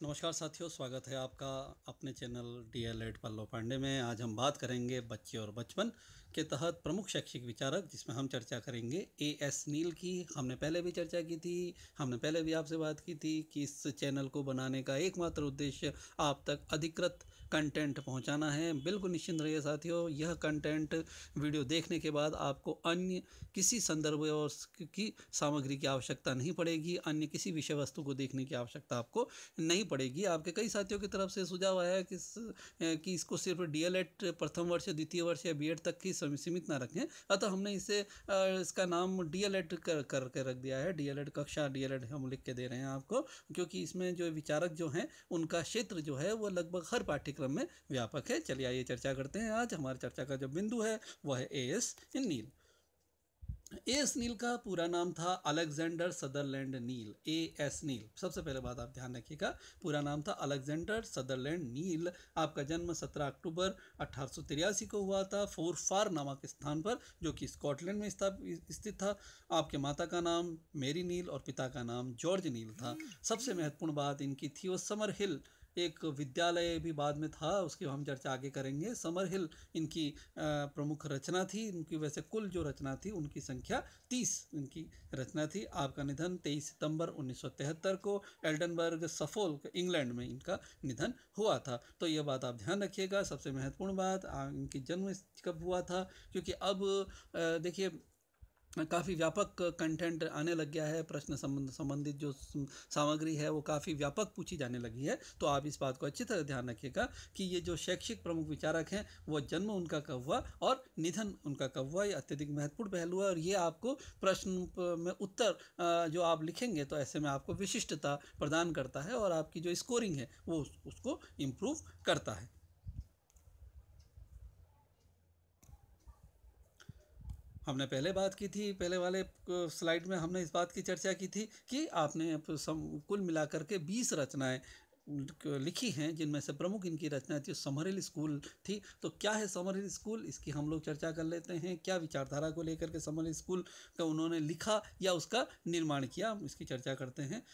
नमस्कार साथियों, स्वागत है आपका अपने चैनल डीएलएड पल्लव पांडे में। आज हम बात करेंगे बच्चे और बचपन के तहत प्रमुख शैक्षिक विचारक, जिसमें हम चर्चा करेंगे एएस नील की। हमने पहले भी चर्चा की थी, हमने पहले भी आपसे बात की थी कि इस चैनल को बनाने का एकमात्र उद्देश्य आप तक अधिकृत कंटेंट पहुंचाना है। बिल्कुल निश्चिंत रहिए साथियों, यह कंटेंट वीडियो देखने के बाद आपको अन्य किसी संदर्भ और की सामग्री की आवश्यकता नहीं पड़ेगी, अन्य किसी विषय वस्तु को देखने की आवश्यकता आपको नहीं पड़ेगी। आपके कई साथियों की तरफ से सुझाव आया है कि इसको सिर्फ डीएलएड प्रथम वर्ष, द्वितीय वर्ष या बीएड तक ही सीमित ना रखें। अतः हमने इसका नाम डीएलएड करके रख दिया है। डीएलएड कक्षा, डीएलएड हम लिख के दे रहे हैं आपको, क्योंकि इसमें जो विचारक जो हैं उनका क्षेत्र जो है वो लगभग हर पाठ्यक्रम में व्यापक है। चलिए आइए चर्चा करते हैं। आज हमारी चर्चा का जो बिंदु है वह है एएस नील। एएस नील का पूरा नाम था अलेक्जेंडर सदरलैंड नील। एएस नील, सबसे पहले बात आप ध्यान रखिएगा, पूरा नाम था अलेक्जेंडर सदरलैंड नील। आपका जन्म 17 अक्टूबर 1883 को हुआ था फोरफार नामक स्थान पर, जो कि स्कॉटलैंड में स्थित था। आपके माता का नाम मेरी नील और पिता का नाम जॉर्ज नील था। सबसे महत्वपूर्ण बात इनकी थी वो समर हिल एक विद्यालय भी बाद में था, उसकी हम चर्चा आगे करेंगे। समर हिल इनकी प्रमुख रचना थी। इनकी वैसे कुल जो रचना थी उनकी संख्या 30 इनकी रचना थी। आपका निधन 23 सितंबर 1973 को एल्डनबर्ग, सफोल्क, इंग्लैंड में इनका निधन हुआ था। तो यह बात आप ध्यान रखिएगा। सबसे महत्वपूर्ण बात, इनकी जन्म कब हुआ था, क्योंकि अब देखिए काफ़ी व्यापक कंटेंट आने लग गया है। प्रश्न संबंधित जो सामग्री है वो काफ़ी व्यापक पूछी जाने लगी है। तो आप इस बात को अच्छी तरह ध्यान रखिएगा कि ये जो शैक्षिक प्रमुख विचारक हैं वो जन्म उनका कब हुआ और निधन उनका कब हुआ, ये अत्यधिक महत्वपूर्ण पहलू है। और ये आपको प्रश्न में उत्तर जो आप लिखेंगे तो ऐसे में आपको विशिष्टता प्रदान करता है और आपकी जो स्कोरिंग है वो उसको इम्प्रूव करता है। हमने पहले बात की थी, पहले वाले स्लाइड में हमने इस बात की चर्चा की थी कि आपने कुल मिलाकर के 20 रचनाएं लिखी हैं, जिनमें से प्रमुख इनकी रचना थी समरहिल स्कूल थी। तो क्या है समरहिल स्कूल, इसकी हम लोग चर्चा कर लेते हैं। क्या विचारधारा को लेकर के समरहिल स्कूल का उन्होंने लिखा या उसका निर्माण किया, हम इसकी चर्चा करते हैं।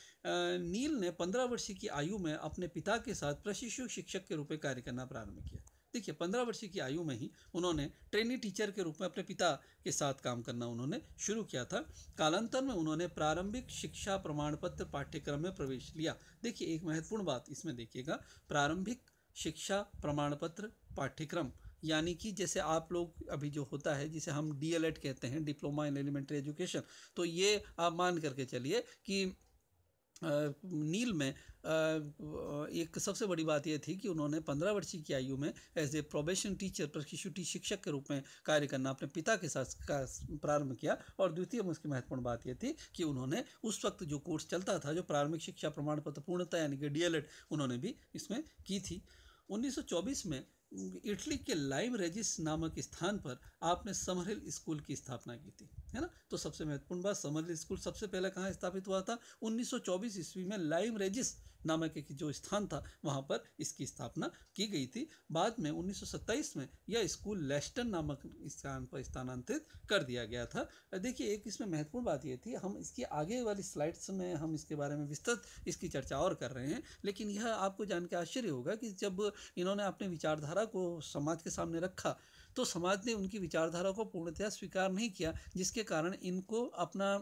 नील ने 15 वर्ष की आयु में अपने पिता के साथ प्रशिक्षु शिक्षक के रूप में कार्य करना प्रारंभ किया। देखिए 15 वर्ष की आयु में ही उन्होंने ट्रेनी टीचर के रूप में अपने पिता के साथ काम करना उन्होंने शुरू किया था। कालांतर में उन्होंने प्रारंभिक शिक्षा प्रमाण पत्र पाठ्यक्रम में प्रवेश लिया। देखिए एक महत्वपूर्ण बात इसमें देखिएगा, प्रारंभिक शिक्षा प्रमाण पत्र पाठ्यक्रम, यानी कि जैसे आप लोग अभी जो होता है जिसे हम डीएलएड कहते हैं, डिप्लोमा इन एलिमेंट्री एजुकेशन, तो ये आप मान करके चलिए कि नील में एक सबसे बड़ी बात यह थी कि उन्होंने 15 वर्ष की आयु में एज ए प्रोबेशन टीचर, प्रशिक्षु शिक्षक के रूप में कार्य करना अपने पिता के साथ प्रारंभ किया। और द्वितीय में उसकी महत्वपूर्ण बात यह थी कि उन्होंने उस वक्त जो कोर्स चलता था, जो प्रारंभिक शिक्षा प्रमाण पत्र पूर्णता यानी कि डीएलएड, उन्होंने भी इसमें की थी। 1924 में इटली के लाइम रेजिस नामक स्थान पर आपने समरहिल स्कूल की स्थापना की थी, है ना। तो सबसे महत्वपूर्ण बात, समरहिल स्कूल सबसे पहले कहाँ स्थापित हुआ था? 1924 ईस्वी में लाइम रेजिस नामक एक जो स्थान था वहाँ पर इसकी स्थापना की गई थी। बाद में 1927 में यह स्कूल लेस्टन नामक स्थान पर स्थानांतरित कर दिया गया था। देखिए एक इसमें महत्वपूर्ण बात यह थी, हम इसकी आगे वाली स्लाइड्स में हम इसके बारे में विस्तृत इसकी चर्चा और कर रहे हैं, लेकिन यह आपको जान के आश्चर्य होगा कि जब इन्होंने अपने विचारधारा को समाज के सामने रखा तो समाज ने उनकी विचारधारा को पूर्णतः स्वीकार नहीं किया, जिसके कारण इनको अपना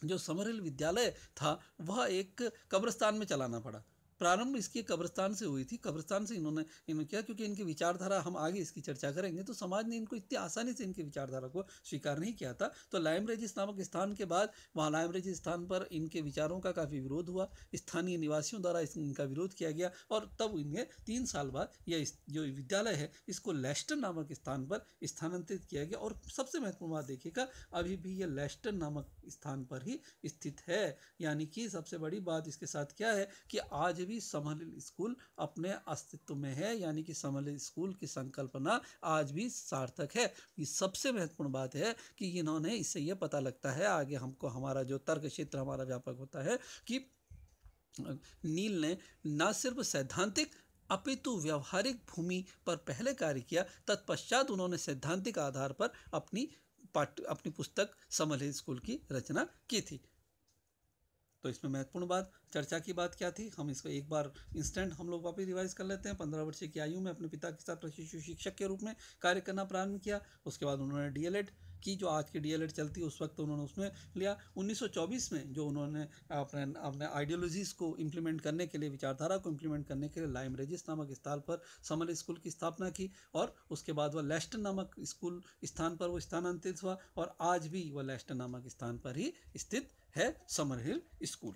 जो समरहिल विद्यालय था वह एक कब्रिस्तान में चलाना पड़ा। प्रारंभ इसकी कब्रिस्तान से हुई थी, कब्रिस्तान से इन्होंने किया, क्योंकि इनकी विचारधारा हम आगे इसकी चर्चा करेंगे तो समाज ने इनको इतनी आसानी से इनकी विचारधारा को स्वीकार नहीं किया था। तो लाइम रेजिस नामक स्थान के बाद वहाँ लाइम रेजिस स्थान पर इनके विचारों का काफ़ी विरोध हुआ, स्थानीय निवासियों द्वारा इनका विरोध किया गया और तब इन्हें 3 साल बाद यह जो विद्यालय है इसको लेस्टन नामक स्थान पर स्थानांतरित किया गया। और सबसे महत्वपूर्ण बात देखिएगा, अभी भी यह लेस्टन नामक स्थान पर ही स्थित है। यानी कि सबसे बड़ी बात इसके साथ क्या है कि आज भी समरहिल स्कूल अपने अस्तित्व में है, यानी कि समरहिल स्कूल की संकल्पना आज भी सार्थक है। ये सबसे महत्वपूर्ण बात है कि इन्होंने, इससे यह पता लगता है, आगे हमको हमारा जो तर्क क्षेत्र हमारा व्यापक होता है, कि नील ने न सिर्फ सैद्धांतिक अपितु व्यवहारिक भूमि पर पहले कार्य किया, तत्पश्चात उन्होंने सैद्धांतिक आधार पर अपनी पुस्तक समरहिल स्कूल की रचना की थी। तो इसमें महत्वपूर्ण बात, चर्चा की बात क्या थी, हम इसको एक बार इंस्टेंट हम लोग वापस रिवाइज कर लेते हैं। 15 वर्षीय की आयु में अपने पिता के साथ प्रशिक्षु शिक्षक के रूप में कार्य करना प्रारंभ किया। उसके बाद उन्होंने डीएलएड की, जो आज की डीएलएड चलती है उस वक्त उन्होंने उसमें लिया। 1924 में जो उन्होंने अपने अपने आइडियोलॉजीज़ को इम्प्लीमेंट करने के लिए, विचारधारा को इम्प्लीमेंट करने के लिए लाइम रेजिस नामक स्थान पर समर स्कूल की स्थापना की, और उसके बाद वह लेस्टन नामक स्कूल स्थान पर वो स्थानांतरित हुआ, और आज भी वह लेस्टन नामक स्थान पर ही स्थित है समर हिल स्कूल।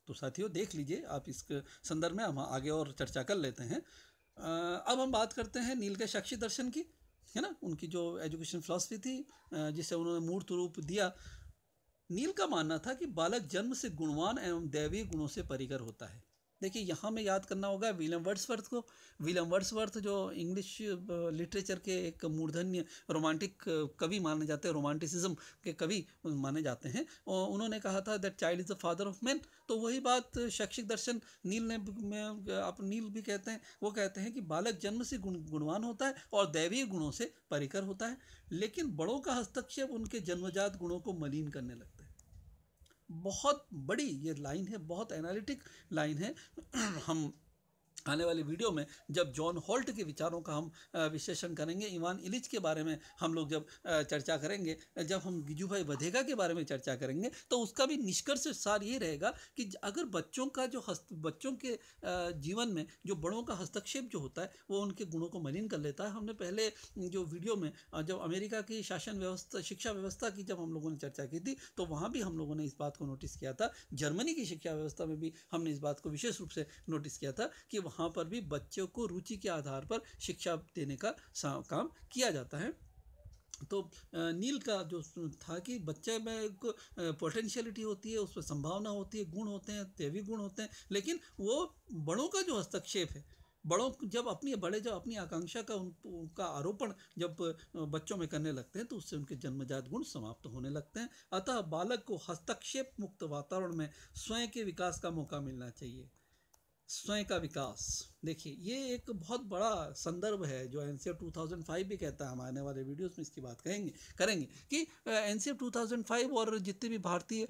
तो साथियों देख लीजिए आप, इस संदर्भ में हम आगे और चर्चा कर लेते हैं। अब हम बात करते हैं नील के शैक्षिक दर्शन की, है ना, उनकी जो एजुकेशन फिलॉसफी थी जिसे उन्होंने मूर्त रूप दिया। नील का मानना था कि बालक जन्म से गुणवान एवं दैवीय गुणों से परिकर होता है। देखिए यहाँ में याद करना होगा विलियम वर्ड्सवर्थ को। विलियम वर्ड्सवर्थ जो इंग्लिश लिटरेचर के एक मूर्धन्य रोमांटिक कवि माने जाते हैं, रोमांटिसिज्म के कवि माने जाते हैं, और उन्होंने कहा था that child is the father of man. तो वही बात शैक्षिक दर्शन नील ने, आप नील भी कहते हैं, वो कहते हैं कि बालक जन्म से गुणवान होता है और दैवीय गुणों से परिकर होता है, लेकिन बड़ों का हस्तक्षेप उनके जन्मजात गुणों को मलिन करने लगता है। बहुत बड़ी ये लाइन है, बहुत एनालिटिक लाइन है। हम आने वाली वीडियो में जब जॉन हॉल्ट के विचारों का हम विश्लेषण करेंगे, इवान इलिच के बारे में हम लोग जब चर्चा करेंगे, जब हम गिजुभाई वधेगा के बारे में चर्चा करेंगे, तो उसका भी निष्कर्ष सार ये रहेगा कि अगर बच्चों का जो बच्चों के जीवन में जो बड़ों का हस्तक्षेप जो होता है वो उनके गुणों को मलिन कर लेता है। हमने पहले जो वीडियो में जब अमेरिका की शासन व्यवस्था, शिक्षा व्यवस्था की जब हम लोगों ने चर्चा की थी, तो वहाँ भी हम लोगों ने इस बात को नोटिस किया था। जर्मनी की शिक्षा व्यवस्था में भी हमने इस बात को विशेष रूप से नोटिस किया था कि वहाँ पर भी बच्चों को रुचि के आधार पर शिक्षा देने का काम किया जाता है। तो नील का जो था कि बच्चे में एक पोटेंशियलिटी होती है, उसमें संभावना होती है, गुण होते हैं, दैवी गुण होते हैं, लेकिन वो बड़ों का जो हस्तक्षेप है, बड़ों जब अपनी आकांक्षा का उनका आरोपण जब बच्चों में करने लगते हैं, तो उससे उनके जन्मजात गुण समाप्त होने लगते हैं। अतः बालक को हस्तक्षेप मुक्त वातावरण में स्वयं के विकास का मौका मिलना चाहिए। स्वयं का विकास, देखिए ये एक बहुत बड़ा संदर्भ है जो एनसीएफ 2005 भी कहता है। हम आने वाले वीडियोस में इसकी बात करेंगे कि एनसीएफ 2005 और जितने भी भारतीय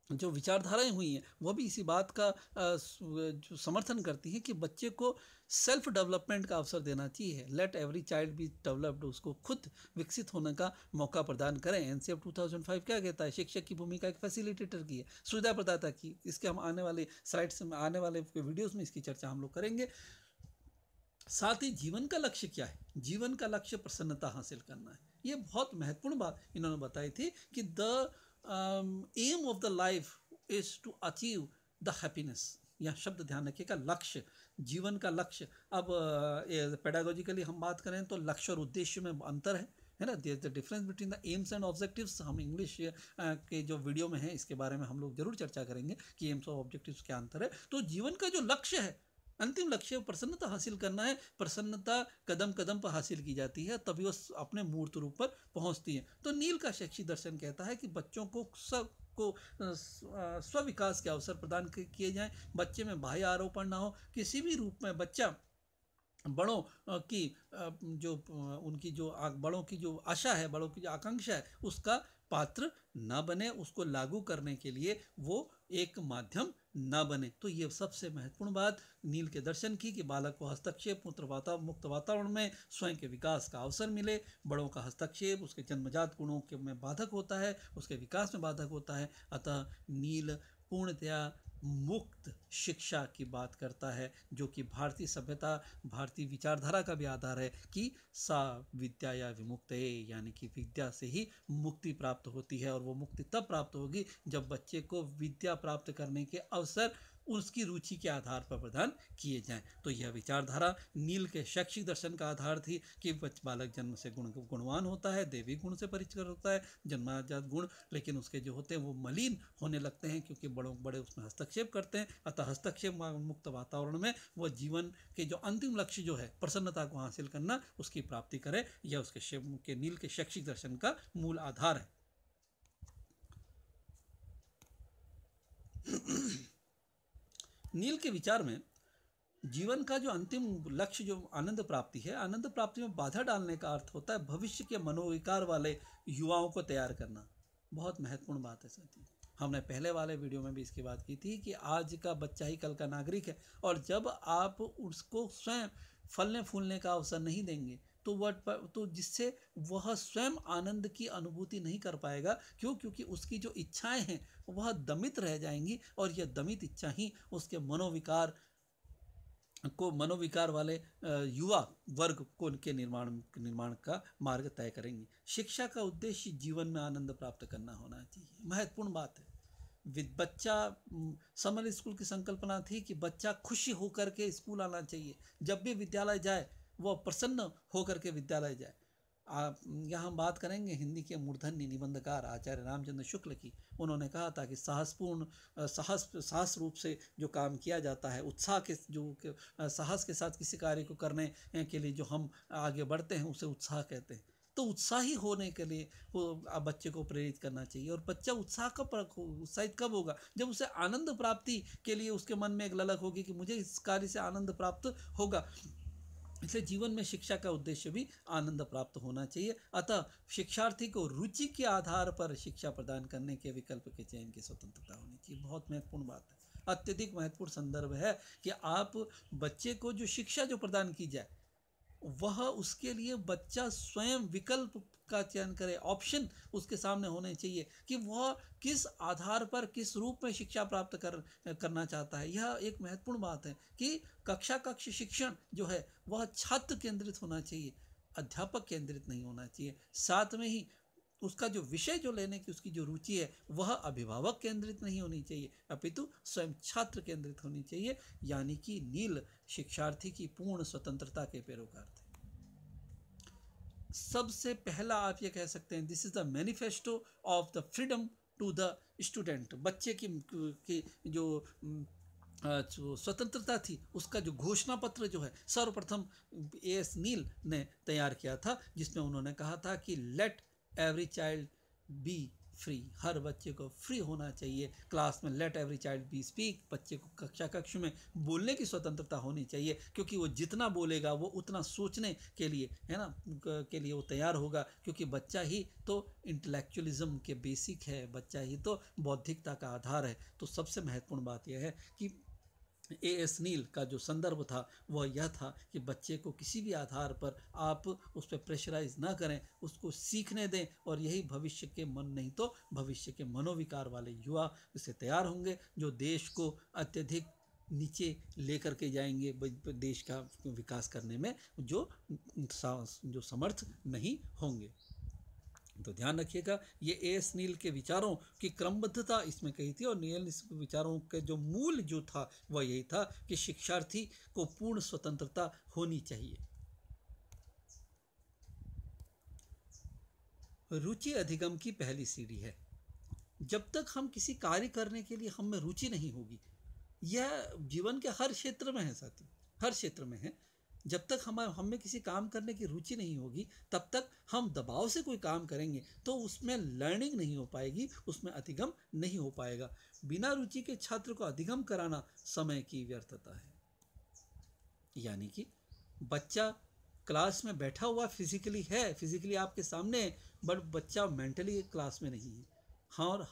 जो विचारधाराएं हुई हैं वह भी इसी बात का जो समर्थन करती हैं कि बच्चे को सेल्फ डेवलपमेंट का अवसर देना चाहिए। Let every child be developed, उसको खुद विकसित होने का मौका प्रदान करें। एनसीएफ 2005 क्या कहता है? शिक्षक की भूमिका एक फैसिलिटेटर की है, सुविधा प्रदाता की। इसके हम आने वाले स्लाइड्स में, आने वाले वीडियोस में इसकी चर्चा हम लोग करेंगे। साथ ही जीवन का लक्ष्य क्या है? जीवन का लक्ष्य प्रसन्नता हासिल करना है। ये बहुत महत्वपूर्ण बात इन्होंने बताई थी कि the aim of the life is to achieve the happiness. यह शब्द ध्यान रखिएगा, लक्ष्य, जीवन का लक्ष्य। अब पेडागोजिकली हम बात करें तो लक्ष्य और उद्देश्य में अंतर है ना। There is the difference between the aims and objectives. हम इंग्लिश के जो वीडियो में है इसके बारे में हम लोग जरूर चर्चा करेंगे कि एम्स और ऑब्जेक्टिव्स क्या अंतर है। तो जीवन का जो लक्ष्य है, अंतिम लक्ष्य प्रसन्नता हासिल करना है। प्रसन्नता कदम कदम पर हासिल की जाती है, तभी वो अपने मूर्त रूप पर पहुंचती है। तो नील का शैक्षिक दर्शन कहता है कि बच्चों को स्व विकास के अवसर प्रदान किए जाएं। बच्चे में बाह्य आरोपण ना हो, किसी भी रूप में बच्चा बड़ों की जो उनकी जो बड़ों की जो आशा है, बड़ों की जो आकांक्षा है, उसका पात्र ना बने, उसको लागू करने के लिए वो एक माध्यम ना बने। तो ये सबसे महत्वपूर्ण बात नील के दर्शन की कि बालक को हस्तक्षेप मुक्त वातावरण में स्वयं के विकास का अवसर मिले। बड़ों का हस्तक्षेप उसके जन्मजात गुणों के में बाधक होता है, उसके विकास में बाधक होता है। अतः नील पूर्णतया मुक्त शिक्षा की बात करता है, जो कि भारतीय सभ्यता, भारतीय विचारधारा का भी आधार है कि सा विद्या या विमुक्तये, यानी कि विद्या से ही मुक्ति प्राप्त होती है। और वो मुक्ति तब प्राप्त होगी जब बच्चे को विद्या प्राप्त करने के अवसर उसकी रुचि के आधार पर प्रदान किए जाएं। तो यह विचारधारा नील के शैक्षिक दर्शन का आधार थी कि बालक जन्म से गुणवान होता है, देवी गुण से परिचित होता है, जन्मजात गुण, लेकिन उसके जो होते हैं वो मलिन होने लगते हैं क्योंकि बड़े उसमें हस्तक्षेप करते हैं। अतः हस्तक्षेप मुक्त वातावरण में वह जीवन के जो अंतिम लक्ष्य जो है प्रसन्नता को हासिल करना, उसकी प्राप्ति करे। यह उसके नील के शैक्षिक दर्शन का मूल आधार है। नील के विचार में जीवन का जो अंतिम लक्ष्य जो आनंद प्राप्ति है, आनंद प्राप्ति में बाधा डालने का अर्थ होता है भविष्य के मनोविकार वाले युवाओं को तैयार करना। बहुत महत्वपूर्ण बात है साथी। हमने पहले वाले वीडियो में भी इसकी बात की थी कि आज का बच्चा ही कल का नागरिक है, और जब आप उसको स्वयं फलने फूलने का अवसर नहीं देंगे तो जिससे वह स्वयं आनंद की अनुभूति नहीं कर पाएगा। क्यों? क्योंकि उसकी जो इच्छाएं हैं वह दमित रह जाएंगी, और यह दमित इच्छा ही उसके मनोविकार वाले युवा वर्ग को उनके निर्माण का मार्ग तय करेंगी। शिक्षा का उद्देश्य जीवन में आनंद प्राप्त करना होना चाहिए, महत्वपूर्ण बात है। बच्चा समर स्कूल की संकल्पना थी कि बच्चा खुशी होकर के स्कूल आना चाहिए, जब भी विद्यालय जाए वह प्रसन्न होकर के विद्यालय जाए। आप यहाँ हम बात करेंगे हिंदी के मूर्धन्य निबंधकार आचार्य रामचंद्र शुक्ल की। उन्होंने कहा था कि साहस रूप से जो काम किया जाता है, उत्साह के साहस के साथ किसी कार्य को करने के लिए जो हम आगे बढ़ते हैं उसे उत्साह कहते हैं। तो उत्साही होने के लिए वो बच्चे को प्रेरित करना चाहिए। और बच्चा उत्साहित कब होगा? जब उसे आनंद प्राप्ति के लिए उसके मन में एक ललक होगी कि मुझे इस कार्य से आनंद प्राप्त होगा। इसलिए जीवन में शिक्षा का उद्देश्य भी आनंद प्राप्त होना चाहिए। अतः शिक्षार्थी को रुचि के आधार पर शिक्षा प्रदान करने के विकल्प के चयन की स्वतंत्रता होनी चाहिए। बहुत महत्वपूर्ण बात है, अत्यधिक महत्वपूर्ण संदर्भ है कि आप बच्चे को जो शिक्षा जो प्रदान की जाए वह उसके लिए बच्चा स्वयं विकल्प का चयन करे। ऑप्शन उसके सामने होने चाहिए कि वह किस आधार पर किस रूप में शिक्षा प्राप्त करना चाहता है। यह एक महत्वपूर्ण बात है कि कक्ष शिक्षण जो है वह छात्र केंद्रित होना चाहिए, अध्यापक केंद्रित नहीं होना चाहिए। साथ में ही उसका जो विषय जो लेने की उसकी जो रुचि है वह अभिभावक केंद्रित नहीं होनी चाहिए, अपितु स्वयं छात्र केंद्रित होनी चाहिए। यानी कि नील शिक्षार्थी की पूर्ण स्वतंत्रता के पैरोकार थे। सबसे पहला आप ये कह सकते हैं, this is the manifesto of the freedom to the student. बच्चे की जो स्वतंत्रता थी उसका जो घोषणा पत्र जो है सर्वप्रथम एएस नील ने तैयार किया था, जिसमें उन्होंने कहा था कि let every child be free. हर बच्चे को फ्री होना चाहिए। क्लास में let every child be speak, बच्चे को कक्ष में बोलने की स्वतंत्रता होनी चाहिए, क्योंकि वो जितना बोलेगा वो उतना सोचने के लिए है ना के लिए वो तैयार होगा। क्योंकि बच्चा ही तो इंटेलेक्चुअलिज्म के बेसिक है, बच्चा ही तो बौद्धिकता का आधार है। तो सबसे महत्वपूर्ण बात यह है कि एएस नील का जो संदर्भ था वह यह था कि बच्चे को किसी भी आधार पर आप उस पर प्रेशराइज ना करें, उसको सीखने दें, और यही भविष्य के नहीं तो भविष्य के मनोविकार वाले युवा इससे तैयार होंगे, जो देश को अत्यधिक नीचे लेकर के जाएंगे, देश का विकास करने में जो समर्थ नहीं होंगे। तो ध्यान रखिएगा, ये एएस नील के विचारों की क्रमबद्धता इसमें कही थी, और नील इस विचारों के जो मूल जो था वह यही था कि शिक्षार्थी को पूर्ण स्वतंत्रता होनी चाहिए। रुचि अधिगम की पहली सीढ़ी है। जब तक हम किसी कार्य करने के लिए हम में रुचि नहीं होगी, यह जीवन के हर क्षेत्र में है साथी, हर क्षेत्र में है। जब तक हम में किसी काम करने की रुचि नहीं होगी तब तक हम दबाव से कोई काम करेंगे तो उसमें लर्निंग नहीं हो पाएगी, उसमें अधिगम नहीं हो पाएगा। बिना रुचि के छात्र को अधिगम कराना समय की व्यर्थता है। यानी कि बच्चा क्लास में बैठा हुआ फिजिकली आपके सामने है, बट बच्चा मेंटली क्लास में नहीं है। हाँ, और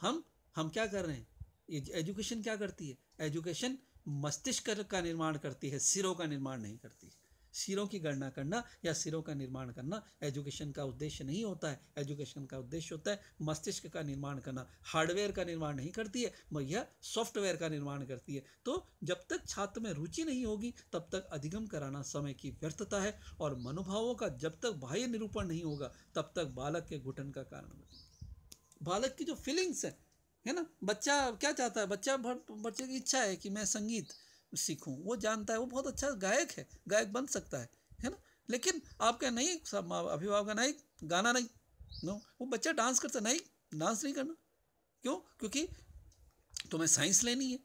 हम क्या कर रहे हैं? एजुकेशन क्या करती है? एजुकेशन मस्तिष्क का निर्माण करती है, सिरों का निर्माण नहीं करती है। सिरों की गणना करना या सिरों का निर्माण करना एजुकेशन का उद्देश्य नहीं होता है। एजुकेशन का उद्देश्य होता है मस्तिष्क का निर्माण करना। हार्डवेयर का निर्माण नहीं करती है, यह सॉफ्टवेयर का निर्माण करती है। तो जब तक छात्र में रुचि नहीं होगी तब तक अधिगम कराना समय की व्यर्थता है, और मनोभावों का जब तक बाह्य निरूपण नहीं होगा तब तक बालक के घुटन का कारण बनेगा। बालक की जो फीलिंग्स है ना, बच्चा क्या चाहता है? बच्चे की इच्छा है कि मैं संगीत सीखूं, वो जानता है वो बहुत अच्छा गायक है, गायक बन सकता है ना। लेकिन आपका नहीं, सब अभिभावक का नहीं, गाना नहीं, नो, वो बच्चा डांस करता नहीं, डांस नहीं करना। क्यों? क्योंकि तुम्हें साइंस लेनी है,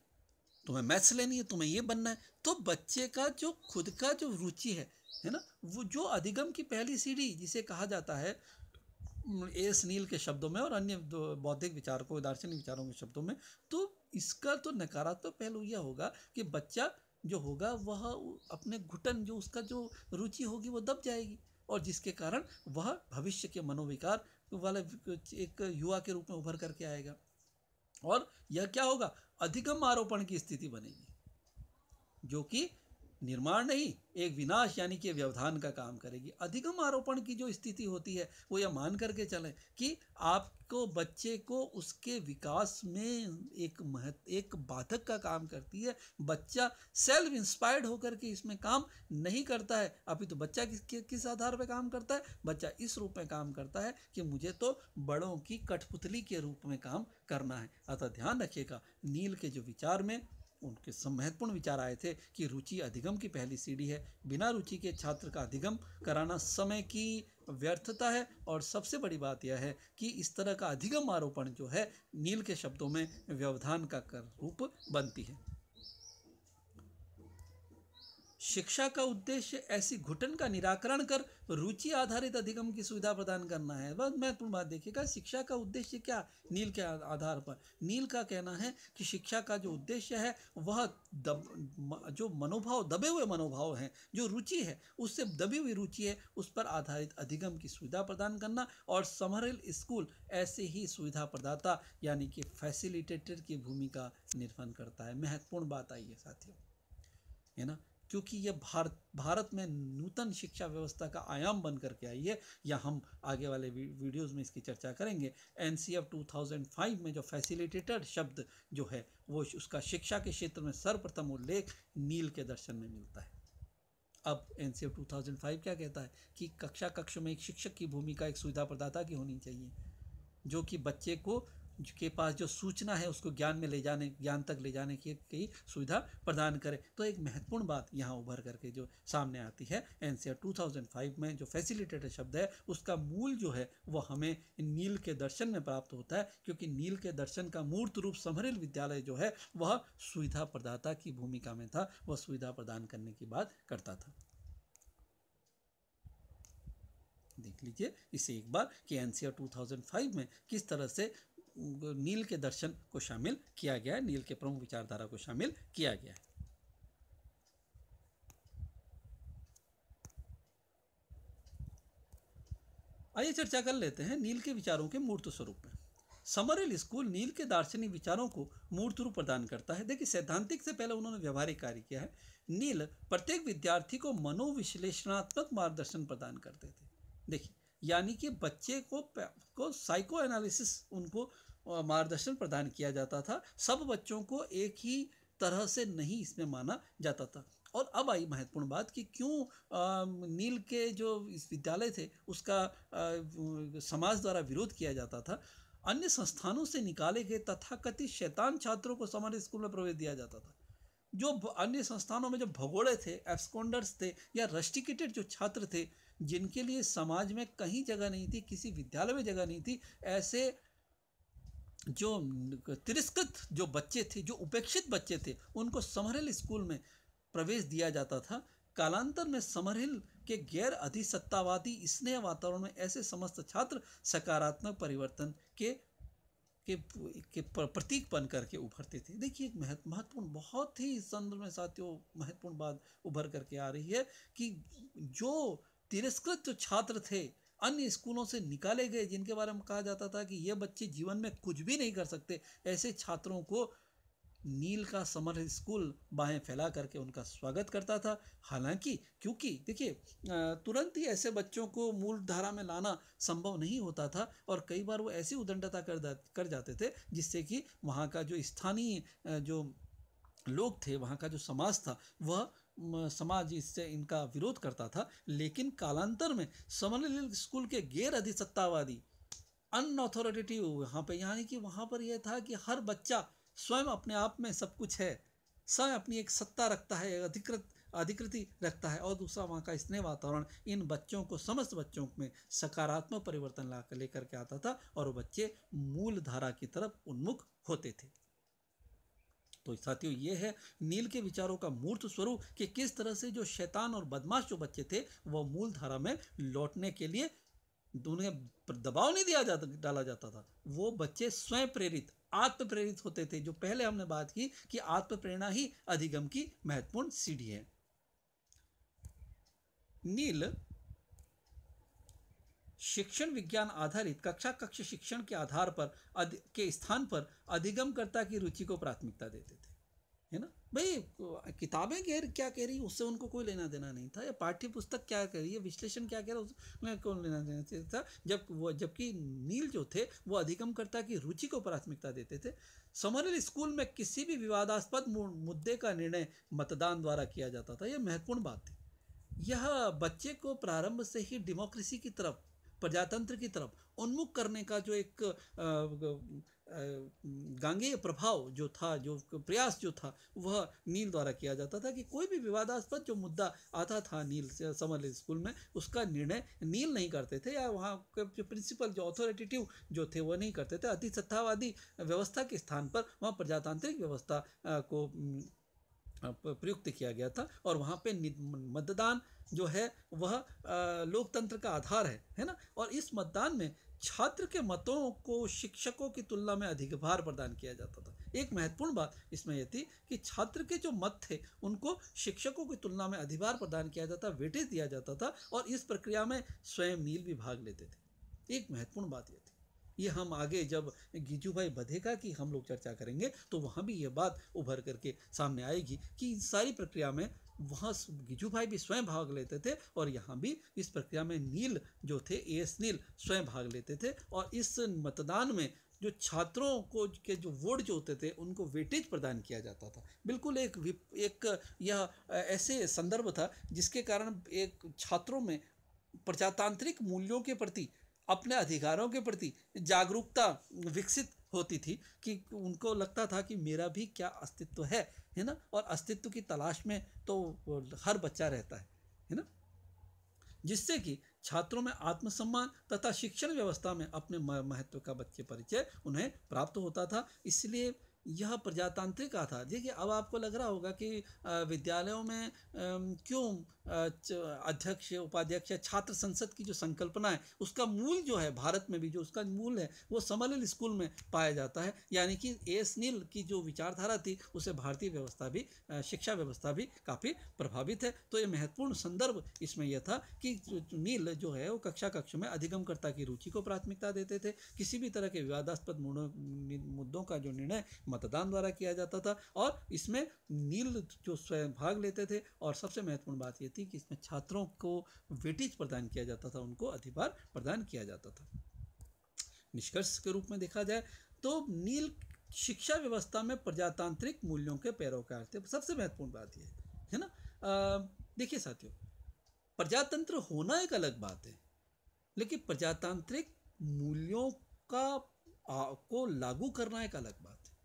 तुम्हें मैथ्स लेनी है, तुम्हें ये बनना है। तो बच्चे का जो खुद का जो रुचि है ना, वो जो अधिगम की पहली सीढ़ी जिसे कहा जाता है एस नील के शब्दों में और अन्य बौद्धिक विचारकों दार्शनिक विचारों के शब्दों में, तो इसका तो नकारात्मक पहलू यह होगा कि बच्चा जो होगा वह अपने घुटन जो उसका जो रुचि होगी वो दब जाएगी, और जिसके कारण वह भविष्य के मनोविकार वाले एक युवा के रूप में उभर करके आएगा। और यह क्या होगा, अधिगम आरोपण की स्थिति बनेगी, जो कि निर्माण नहीं, एक विनाश यानी कि व्यवधान का काम करेगी। अधिगम आरोपण की जो स्थिति होती है वो यह मान करके चलें कि आपको बच्चे को उसके विकास में एक बाधक का काम करती है। बच्चा सेल्फ इंस्पायर्ड होकर के इसमें काम नहीं करता है। अभी तो बच्चा किस आधार पर काम करता है, बच्चा इस रूप में काम करता है कि मुझे तो बड़ों की कठपुतली के रूप में काम करना है। अतः ध्यान रखिएगा, नील के जो विचार में उनके सब महत्वपूर्ण विचार आए थे कि रुचि अधिगम की पहली सीढ़ी है। बिना रुचि के छात्र का अधिगम कराना समय की व्यर्थता है। और सबसे बड़ी बात यह है कि इस तरह का अधिगम आरोपण जो है, नील के शब्दों में व्यवधान का रूप बनती है। शिक्षा का उद्देश्य ऐसी घुटन का निराकरण कर रुचि आधारित अधिगम की सुविधा प्रदान करना है। बस महत्वपूर्ण बात देखिएगा, शिक्षा का उद्देश्य क्या, नील के आधार पर नील का कहना है कि शिक्षा का जो उद्देश्य है वह जो मनोभाव, दबे हुए मनोभाव हैं, जो रुचि है उससे दबी हुई रुचि है, उस पर आधारित अधिगम की सुविधा प्रदान करना। और समरहिल स्कूल ऐसे ही सुविधा प्रदाता यानी कि फैसिलिटेटर की भूमिका निर्वहन करता है। महत्वपूर्ण बात आई है साथियों, है ना, क्योंकि ये भारत में नूतन शिक्षा व्यवस्था का आयाम बन करके आई है। या हम आगे वाले वीडियोस में इसकी चर्चा करेंगे। एनसीएफ 2005 में जो फैसिलिटेटर शब्द जो है वो उसका शिक्षा के क्षेत्र में सर्वप्रथम उल्लेख नील के दर्शन में मिलता है। अब एनसीएफ 2005 क्या कहता है कि कक्ष में एक शिक्षक की भूमिका एक सुविधा प्रदाता की होनी चाहिए, जो कि बच्चे को के पास जो सूचना है उसको ज्ञान तक ले जाने की सुविधा प्रदान करे। तो एक महत्वपूर्ण बात यहाँ उभर करके जो सामने आती है, एनसीआर 2005 में जो फैसिलिटेटर शब्द है उसका मूल जो है वो हमें नील के दर्शन में प्राप्त होता है, क्योंकि नील के दर्शन का मूर्त रूप समरहिल विद्यालय जो है वह सुविधा प्रदाता की भूमिका में था, वह सुविधा प्रदान करने की बात करता था। देख लीजिए इसे एक बार कि एनसीआर 2005 में किस तरह से नील के दर्शन को शामिल किया गया है, नील के प्रमुख विचारधारा को शामिल किया गया है। आइए चर्चा कर लेते हैं नील के विचारों के मूर्त स्वरूप में। समरहिल स्कूल नील के दार्शनिक विचारों को मूर्त रूप प्रदान करता है। देखिए, सैद्धांतिक से पहले उन्होंने व्यवहारिक कार्य किया है। नील प्रत्येक विद्यार्थी को मनोविश्लेषणात्मक मार्गदर्शन प्रदान करते थे। देखिए, यानी कि बच्चे को साइको एनालिसिस उनको मार्गदर्शन प्रदान किया जाता था। सब बच्चों को एक ही तरह से नहीं इसमें माना जाता था। और अब आई महत्वपूर्ण बात कि क्यों नील के जो इस विद्यालय थे उसका समाज द्वारा विरोध किया जाता था। अन्य संस्थानों से निकाले गए तथाकथित शैतान छात्रों को समरहिल स्कूल में प्रवेश दिया जाता था। जो अन्य संस्थानों में जो भगोड़े थे, एब्सकॉन्डर्स थे या रस्टिकेटेड जो छात्र थे, जिनके लिए समाज में कहीं जगह नहीं थी, किसी विद्यालय में जगह नहीं थी, ऐसे जो तिरस्कृत जो बच्चे थे, जो उपेक्षित बच्चे थे, उनको समरहिल स्कूल में प्रवेश दिया जाता था। कालांतर में समरहिल के गैर अधिसत्तावादी स्नेह वातावरण में ऐसे समस्त छात्र सकारात्मक परिवर्तन के प्रतीक बन करके उभरते थे। देखिए, एक महत्वपूर्ण, बहुत ही इस संदर्भ में साथियों महत्वपूर्ण बात उभर करके आ रही है कि जो तिरस्कृत जो छात्र थे, अन्य स्कूलों से निकाले गए, जिनके बारे में कहा जाता था कि ये बच्चे जीवन में कुछ भी नहीं कर सकते, ऐसे छात्रों को नील का समरहिल स्कूल बाहें फैला करके उनका स्वागत करता था। हालांकि क्योंकि देखिए, तुरंत ही ऐसे बच्चों को मूल धारा में लाना संभव नहीं होता था और कई बार वो ऐसी उद्दंडता कर जाते थे जिससे कि वहाँ का जो स्थानीय जो लोग थे, वहाँ का जो समाज था, वह समाज इससे इनका विरोध करता था। लेकिन कालांतर में समरहिल स्कूल के गैर अधिसत्तावादी अनऑथोरिटेटिव वहाँ पे, यानी कि वहाँ पर यह था कि हर बच्चा स्वयं अपने आप में सब कुछ है, स्वयं अपनी एक सत्ता रखता है, अधिकृति रखता है, और दूसरा वहाँ का स्नेह वातावरण इन बच्चों को, समस्त बच्चों में सकारात्मक परिवर्तन ला लेकर के आता था और वो बच्चे मूल धारा की तरफ उन्मुख होते थे। तो साथियों, ये है नील के विचारों का मूर्त स्वरूप कि किस तरह से जो शैतान और बदमाश जो बच्चे थे वो मूल धारा में लौटने के लिए उन्हें दबाव नहीं डाला जाता था। वो बच्चे स्वयं प्रेरित, आत्म प्रेरित होते थे। जो पहले हमने बात की कि आत्म प्रेरणा ही अधिगम की महत्वपूर्ण सीढ़ी है। नील शिक्षण विज्ञान आधारित कक्षा कक्ष शिक्षण के आधार पर के स्थान पर अधिगमकर्ता की रुचि को प्राथमिकता देते थे, है ना भाई। किताबें क्या कह रही उससे उनको कोई लेना देना नहीं था, या पाठ्य पुस्तक क्या कह रही है, विश्लेषण क्या कह रहा है उसमें कौन लेना देना था। जबकि नील जो थे वो अधिगमकर्ता की रुचि को प्राथमिकता देते थे। समरहिल स्कूल में किसी भी विवादास्पद मुद्दे का निर्णय मतदान द्वारा किया जाता था। यह महत्वपूर्ण बात थी। यह बच्चे को प्रारंभ से ही डेमोक्रेसी की तरफ, प्रजातंत्र की तरफ उन्मुख करने का जो एक गांगेय प्रभाव जो था, जो प्रयास जो था, वह नील द्वारा किया जाता था कि कोई भी विवादास्पद जो मुद्दा आता था नील समरहिल स्कूल में, उसका निर्णय नील नहीं करते थे, या वहाँ के जो प्रिंसिपल जो अथॉरिटेटिव जो थे वो नहीं करते थे। अति सत्तावादी व्यवस्था के स्थान पर वहाँ प्रजातांत्रिक व्यवस्था को प्रयुक्त किया गया था, और वहाँ पे मतदान जो है वह लोकतंत्र का आधार है ना। और इस मतदान में छात्र के मतों को शिक्षकों की तुलना में अधिक भार प्रदान किया जाता था। एक महत्वपूर्ण बात इसमें यह थी कि छात्र के जो मत थे उनको शिक्षकों की तुलना में अधिभार प्रदान किया जाता, वेटेज दिया जाता था, और इस प्रक्रिया में स्वयं नील भी भाग लेते थे। एक महत्वपूर्ण बात यह थी। ये हम आगे जब गिजूभाई बधेका की हम लोग चर्चा करेंगे तो वहाँ भी ये बात उभर करके सामने आएगी कि इस सारी प्रक्रिया में वहाँ गिजूभाई भी स्वयं भाग लेते थे, और यहाँ भी इस प्रक्रिया में नील जो थे, एएस नील स्वयं भाग लेते थे। और इस मतदान में जो छात्रों को के जो वोट जो होते थे उनको वेटेज प्रदान किया जाता था। बिल्कुल एक यह ऐसे संदर्भ था जिसके कारण एक छात्रों में प्रजातांत्रिक मूल्यों के प्रति, अपने अधिकारों के प्रति जागरूकता विकसित होती थी, कि उनको लगता था कि मेरा भी क्या अस्तित्व है ना। और अस्तित्व की तलाश में तो हर बच्चा रहता है ना। जिससे कि छात्रों में आत्मसम्मान तथा शिक्षण व्यवस्था में अपने महत्व का बच्चे परिचय उन्हें प्राप्त होता था। इसलिए यह प्रजातांत्रिक था। देखिए, अब आपको लग रहा होगा कि विद्यालयों में क्यों अध्यक्ष, उपाध्यक्ष, छात्र संसद की जो संकल्पना है उसका मूल जो है, भारत में भी जो उसका मूल है वो समरहिल स्कूल में पाया जाता है। यानी कि एएस नील की जो विचारधारा थी उसे भारतीय व्यवस्था भी, शिक्षा व्यवस्था भी काफ़ी प्रभावित है। तो ये महत्वपूर्ण संदर्भ इसमें यह था कि नील जो है वो कक्षा कक्ष में अधिगमकर्ता की रुचि को प्राथमिकता देते थे। किसी भी तरह के विवादास्पद मुद्दों का जो निर्णय मतदान द्वारा किया जाता था, और इसमें नील जो स्वयं भाग लेते थे। और सबसे महत्वपूर्ण बात यह थी कि इसमें छात्रों को वेटेज प्रदान किया जाता था, उनको अधिभार प्रदान किया जाता था। निष्कर्ष के रूप में देखा जाए तो नील शिक्षा व्यवस्था में प्रजातांत्रिक मूल्यों के पैरोकार थे। सबसे महत्वपूर्ण बात यह है ना। देखिए साथियों, प्रजातंत्र होना एक अलग बात है, लेकिन प्रजातांत्रिक मूल्यों का को लागू करना एक अलग बात है।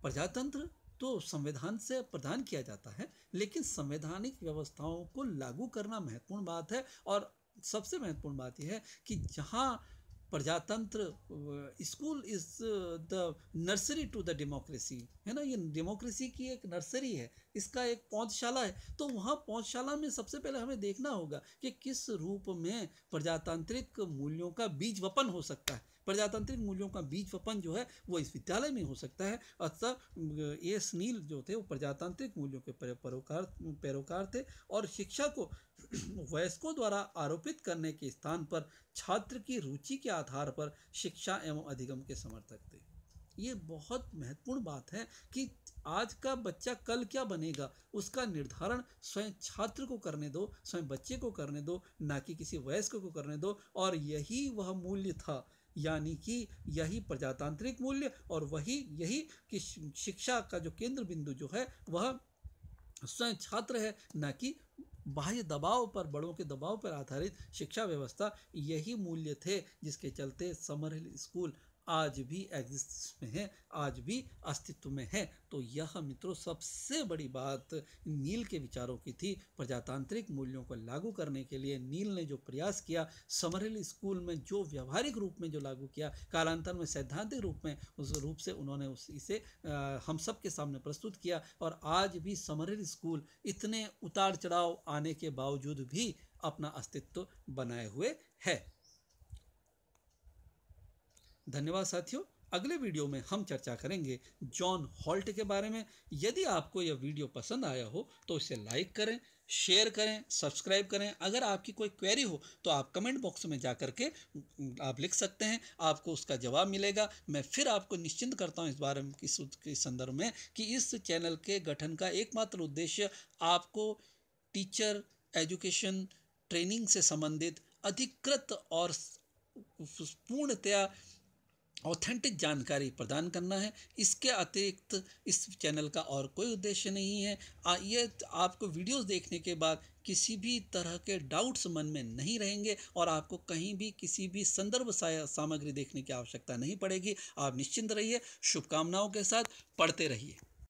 प्रजातंत्र तो संविधान से प्रदान किया जाता है, लेकिन संवैधानिक व्यवस्थाओं को लागू करना महत्वपूर्ण बात है। और सबसे महत्वपूर्ण बात यह है कि जहाँ प्रजातंत्र, school is the nursery to the democracy, है ना। ये डेमोक्रेसी की एक नर्सरी है, इसका एक पौधशाला है। तो वहाँ पौधशाला में सबसे पहले हमें देखना होगा कि किस रूप में प्रजातांत्रिक मूल्यों का बीज वपन हो सकता है। प्रजातांत्रिक मूल्यों का बीज वपन जो है वो इस विद्यालय में हो सकता है। अतः एएस नील जो थे वो प्रजातांत्रिक मूल्यों के पैरोकार थे, और शिक्षा को वयस्कों द्वारा आरोपित करने के स्थान पर छात्र की रुचि के आधार पर शिक्षा एवं अधिगम के समर्थक थे। ये बहुत महत्वपूर्ण बात है कि आज का बच्चा कल क्या बनेगा उसका निर्धारण स्वयं छात्र को करने दो, स्वयं बच्चे को करने दो, ना कि किसी वयस्क को करने दो। और यही वह मूल्य था, यानी कि यही प्रजातांत्रिक मूल्य, और यही कि शिक्षा का जो केंद्र बिंदु जो है वह स्वयं छात्र है, ना कि बाह्य दबाव पर, बड़ों के दबाव पर आधारित शिक्षा व्यवस्था। यही मूल्य थे जिसके चलते समरहिल स्कूल आज भी एग्जिस्ट में है, आज भी अस्तित्व में है। तो यह मित्रों सबसे बड़ी बात नील के विचारों की थी। प्रजातांत्रिक मूल्यों को लागू करने के लिए नील ने जो प्रयास किया, समरहिल स्कूल में जो व्यावहारिक रूप में जो लागू किया, कालांतर में सैद्धांतिक रूप में उस रूप से उन्होंने इसे हम सब के सामने प्रस्तुत किया। और आज भी समरहिल स्कूल इतने उतार चढ़ाव आने के बावजूद भी अपना अस्तित्व बनाए हुए है। धन्यवाद साथियों, अगले वीडियो में हम चर्चा करेंगे जॉन हॉल्ट के बारे में। यदि आपको यह वीडियो पसंद आया हो तो इसे लाइक करें, शेयर करें, सब्सक्राइब करें। अगर आपकी कोई क्वेरी हो तो आप कमेंट बॉक्स में जा करके आप लिख सकते हैं, आपको उसका जवाब मिलेगा। मैं फिर आपको निश्चिंत करता हूं इस बारे में, इस संदर्भ में, कि इस चैनल के गठन का एकमात्र उद्देश्य आपको टीचर एजुकेशन ट्रेनिंग से संबंधित अधिकृत और पूर्णतया ऑथेंटिक जानकारी प्रदान करना है। इसके अतिरिक्त इस चैनल का और कोई उद्देश्य नहीं है। ये आपको वीडियोस देखने के बाद किसी भी तरह के डाउट्स मन में नहीं रहेंगे और आपको कहीं भी किसी भी संदर्भ सामग्री देखने की आवश्यकता नहीं पड़ेगी। आप निश्चिंत रहिए। शुभकामनाओं के साथ पढ़ते रहिए।